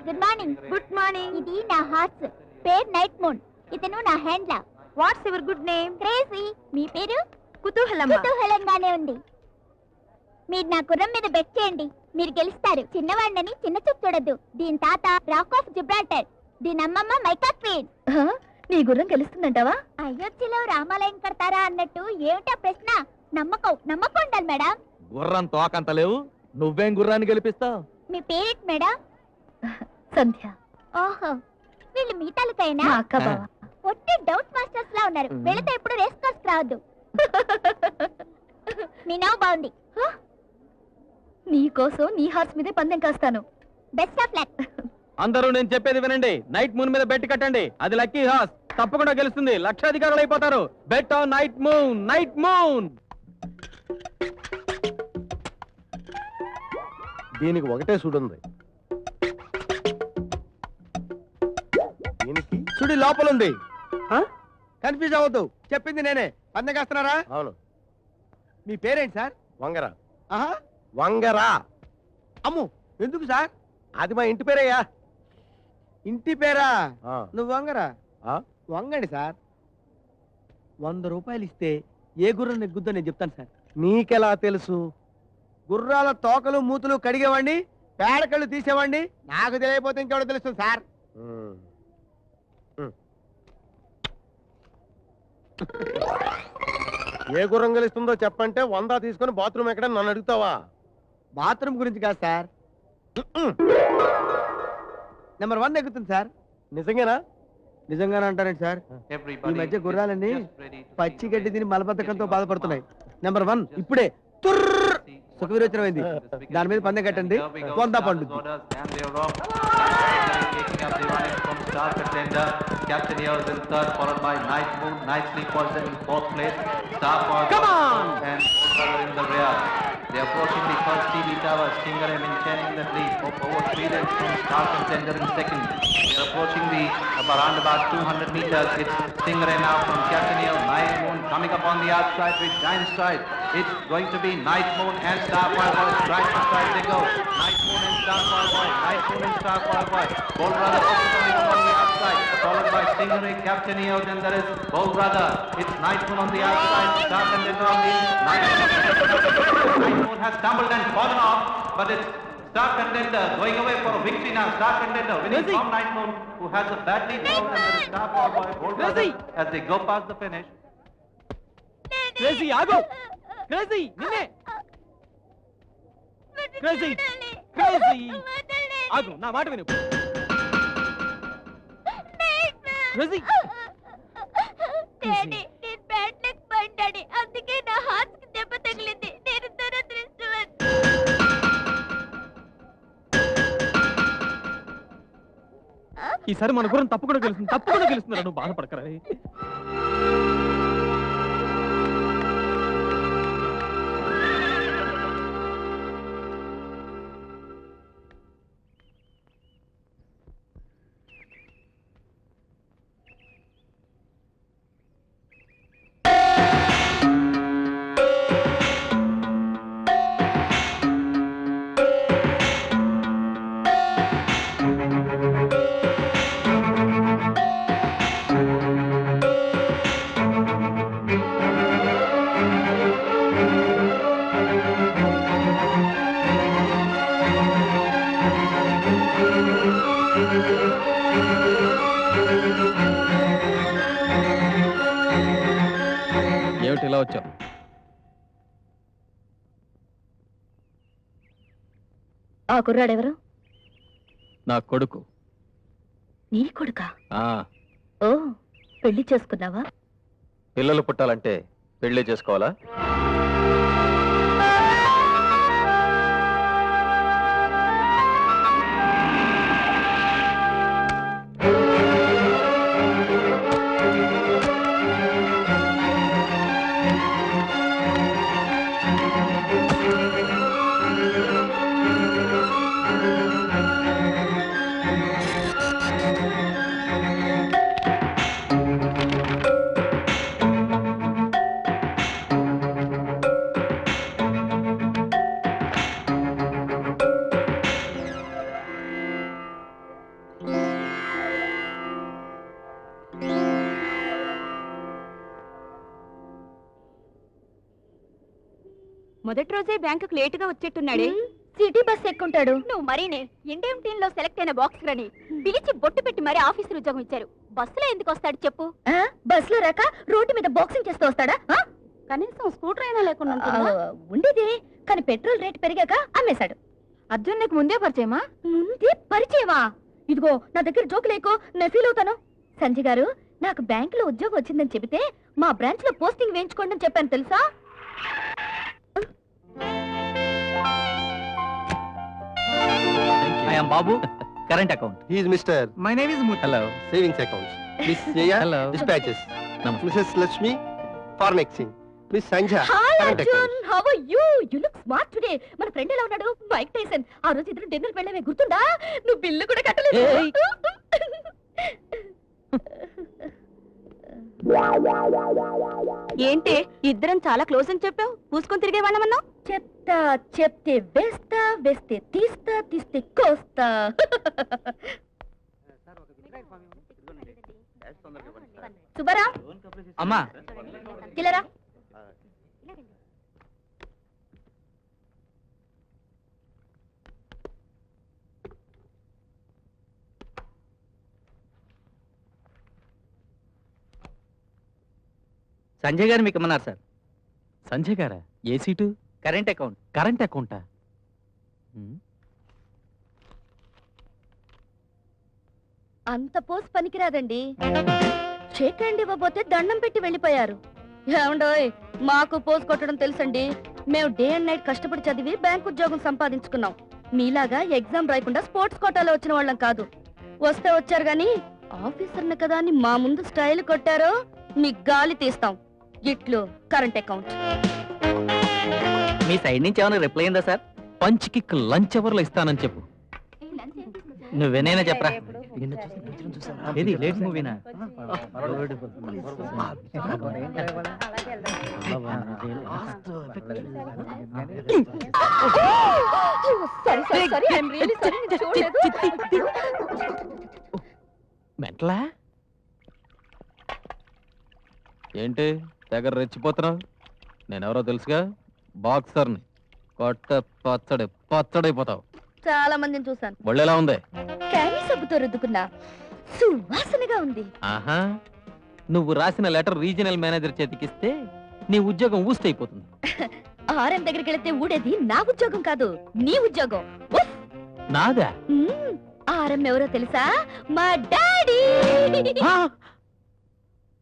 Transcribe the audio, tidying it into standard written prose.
Good morning. Good morning. ఇది నా horse, పేరు నైట్ మూన్. ఇతను నా handler. What's your good name? Crazy. మీ పేరు? కుతూహలం. కుతూహలంగానే ఉంది. మీరు నా గుర్రం మీద బెట్ చేయండి, మీరు గెలుస్తారు. చిన్నవాడిని చిన్న చూపు చూడద్దు. దీని తాత రాక్ ఆఫ్ జిబ్రాల్టర్, దీని అమ్మమ్మ మైకా క్వీన్. నీ గుర్రం గెలుస్తుందంటావా? అయోధ్యలో రామాలయం కడతారా అన్నట్టు ఏమిటా ప్రశ్న? నమ్మకం ఉండాలి మేడం. గుర్రం తోకంత లేవు, నువ్వేం గుర్రాన్ని గెలిపిస్తావు? మీ పేరేంటి మేడం? సంధ్య. ఓహో, వీళ్ళు మీ తాలూకైనా? అక్క బావ. ఒట్టి డౌట్ మాస్టర్స్ లా ఉన్నారు. వీళ్ళతో ఎప్పుడు రేస్ కార్స్ రావద్దు. మీ నవ్వు బాగుంది. నీ కోసం నీ హార్స్ మీదే పందెం కాస్తాను. Best of luck. అందరూ నేను చెప్పేది వినండి. నైట్ మూన్ మీద బెట్ కట్టండి. అది లక్కీ హార్స్, తప్పకుండా గెలుస్తుంది. లక్షాధికారులు అయిపోతారు. Bet on night moon. Night moon. దీనికి ఒకటే సుడుంది. దీనికి సుడి లోపల ఉంది. కన్ఫ్యూజ్ అవ్వద్దు, చెప్పింది నేనే. పందెం కాస్తున్నారా? అవును. మీ పేరేంటి సార్? వంగర. ఆహా, వంగరా. అమ్ము, ఎందుకు సార్? అది మా ఇంటి పేరయ్యా. ఇంటి పేరా? ఆ. నువ్వు వంగరా? ఆ? వంగండి సార్. 100 రూపాయలు ఇస్తే ఏ గుర్రం నెగ్గుద్దో నేను చెప్తాను సార్. నీకెలా తెలుసు? గుర్రాల తోకలు మూతులు కడిగేవాడిని, పేడకళ్ళు తీసేవాడిని. నాకు తెలియకపోతే ఇంకెవడో తెలుస్తుంది సార్. ఏ గుర్రం గెలుస్తుందో చెప్పంటే 100 తీసుకొని బాత్రూమ్ ఎక్కడ నన్ను అడుగుతావా? బాత్రూమ్ గురించి కాదు సార్. నెంబర్ 1 ఎక్కుతుంది సార్. నిజంగానా? నిజంగానే అంటారండి సార్. ఈ మధ్య గుర్రాలన్నీ పచ్చి గడ్డి తిని మలబద్ధకంతో బాధపడుతున్నాయి. నెంబర్ 1 ఇప్పుడే సుఖ విరోచనమైంది. దాని మీద పందెం కట్టండి, 100 పండుద్ది. Captain Eos in third, followed by Night Moon. Nicely positioned in fourth place. Star Power and Brother in the rear. They are approaching the first TV tower. Stingray maintaining the lead. Over 3 lengths from Star Contender in second. They are approaching the around about 200 meters. It's Stingray now from Captain Eos. Night Moon coming up on the outside with giant stride. It's going to be Night Moon and Star Power Boy. Stride to stride they go. Night Moon and Star Power Boy. Night Moon and Star Power Boy. Gold Brother also coming up on the outside. Followed by Stingray, Captain EO, then there is Gold Brother. It's Night Moon on the outside, Star Contender on the Night Moon has stumbled and fallen off, but it's Star Contender going away for a victory now. Star Contender winning from Night Moon, who has a badly thrown, and there is Star Power Boy, Gold Brother, as they go past the finish. Crazy ఆగో. Crazy నిన్నే. Crazy crazy ఆగు, నా మాట విను. Crazy daddy, నేను bad luck పడ్డాను. అందుకే నా హార్ట్ కి దెబ్బ తగిలింది. నేను దురదృష్టవంతుడు. ఈసారి మన గురం తప్పకుండా గెలుస్తున్నారు. నువ్వు బాధపడకరా. ఏమిటి ఇలా వచ్చావు? ఆ కుర్రాడెవరు? నా కొడుకు. నీ కొడుకా? ఆ ఓ, పెళ్లి చేసుకున్నావా? పిల్లలు పుట్టాలంటే పెళ్లి చేసుకోవాలా? మొదటి రోజే బ్యాంకుకు లేటుగా వచ్చేట్టున్నాడే. City bus ఎక్కుంటాడు. నువ్వు మరీ ఇండియన్ టీమ్ లో సెలెక్ట్ అయిన బాక్సర్ అని పిలిచి బొట్టు పెట్టి మరీ ఆఫీసర్ ఉద్యోగం ఇచ్చారు. బస్సులో ఎందుకు వస్తాడు చెప్పు? బస్ లో రాక రోడ్డు మీద బాక్సింగ్ చేస్తూ వస్తాడా? కనీసం స్కూటర్ అయినా లేకుండా ఉండేది. కానీ పెట్రోల్ రేట్ పెరిగాక అమ్మేశాడు. అర్జున్ నీకు ముందే పరిచయమా? ముందే పరిచయమా? ఇదిగో నా దగ్గర జోక్ లేకో నేను ఫీల్ అవుతాను. సంజయ్ గారు, నాకు బ్యాంక్ లో ఉద్యోగం వచ్చిందని చెబితే మా బ్రాంచ్ లో పోస్టింగ్ వేయించుకోండి అని చెప్పాను తెలుసా? I am Babu, current account. He is Mr. My name is Muthu. Hello Savings Accounts. Miss Jaya, Hello. Dispatches. నమస్తే. Mrs. Lakshmi, Foreign Exchange. Miss Sanja, hi Current Arjun, Accounts. How are you? You look smart today. మన friend ఎలా ఉన్నాడు? Mike Tyson. ఆ రోజు ఇద్దరు dinner వెళ్ళామే, గుర్తుందా? నువ్వు bill కూడా కట్టలేదు. ఏయ్. ఏంటి ఇద్దరం చాలా క్లోజ్ అని చెప్పావు? పూసుకొని తిరిగే వాళ్ళమన్నావు. చెప్తే వేస్తా, వేస్తే తీస్తా, తీస్తే కోస్తా. సుబ్బరా, అమ్మా, కిలరా. సంజయ్ గారు మీకు ఇమ్మన్నారు సార్. సంజయ్ గారా? ఏ సీటు? Current account. కరెంట్ అకౌంటా? అంత పోస్ పనికిరాదండి. షేక్ హ్యాండ్ ఇవ్వబోతే దండం పెట్టి వెళ్ళిపోయారు. ఏమండోయ్, మాకు పోస్ కొట్టడం తెలుసండి. మేము డే అండ్ నైట్ కష్టపడి చదివి బ్యాంక్ ఉద్యోగం సంపాదించుకున్నాం. మీలాగా ఎగ్జామ్ రాయకుండా స్పోర్ట్స్ కోటాలో వచ్చిన వాళ్ళం కాదు. వస్తే వచ్చారు గాని ఆఫీసర్ని కదా అని మా ముందు స్టైల్ కొట్టారో మీ గాలి తీస్తాం. ఇట్లు కరెంట్ అకౌంట్. మీ సైడ్ నుంచి ఏమైనా రిప్లై అయిందా సార్? పంచ్ కిక్ లంచ్ అవర్లో ఇస్తానని చెప్పు. నువ్వేనైనా చెప్పరా. ఏది లేట్ మూవీనా? మెంటలా ఏంటి దగ్గర రెచ్చిపోతున్నావు? నేనెవరో తెలుసుగా, బాక్సర్ని. కొట్ట పచ్చడైపోతావు. చాలా మందిని చూసాను. ఒళ్ళెలా ఉంది? క్యామీ సబ్బుతో రుద్దుకున్నా సువాసనగా ఉంది. ఆహా, నువ్వు రాసిన లెటర్ రీజనల్ మేనేజర్ చేతికిస్తే నీ ఉద్యోగం ఊస్తైపోతుంది. ఆర్ఎం దగ్గరికి వెళితే ఊడేది నా ఉద్యోగం కాదు, నీ ఉద్యోగం. ఉఫ్! నాదా? ఆర్ఎం ఎవరో తెలుసా? మా డాడీ. ఆ!